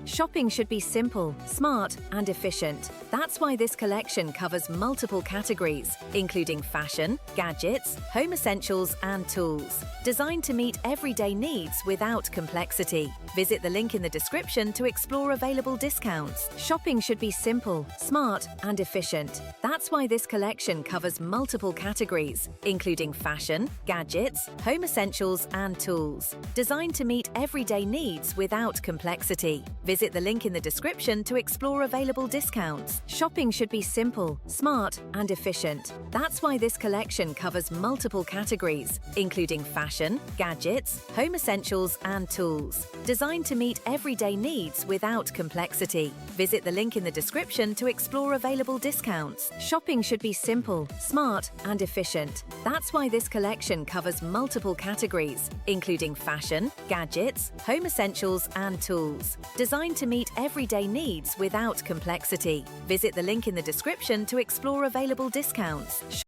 Shopping should be simple, smart, and efficient. That's why this collection covers multiple categories, including fashion, gadgets, home essentials, and tools. Designed to meet everyday needs without complexity. Visit the link in the description to explore available discounts. Shopping should be simple, smart, and efficient. That's why this collection covers multiple categories, including fashion, gadgets, home essentials, and tools. Designed to meet everyday needs without complexity. Visit the link in the description to explore available discounts. Shopping should be simple, smart, and efficient. That's why this collection covers multiple categories, including fashion, gadgets, home essentials, and tools. Designed to meet everyday needs without complexity. Visit the link in the description to explore available discounts. Shopping should be simple, smart, and efficient. That's why this collection covers multiple categories, including fashion, gadgets, home essentials, and tools. Designed to meet everyday needs without complexity. Visit the link in the description to explore available discounts.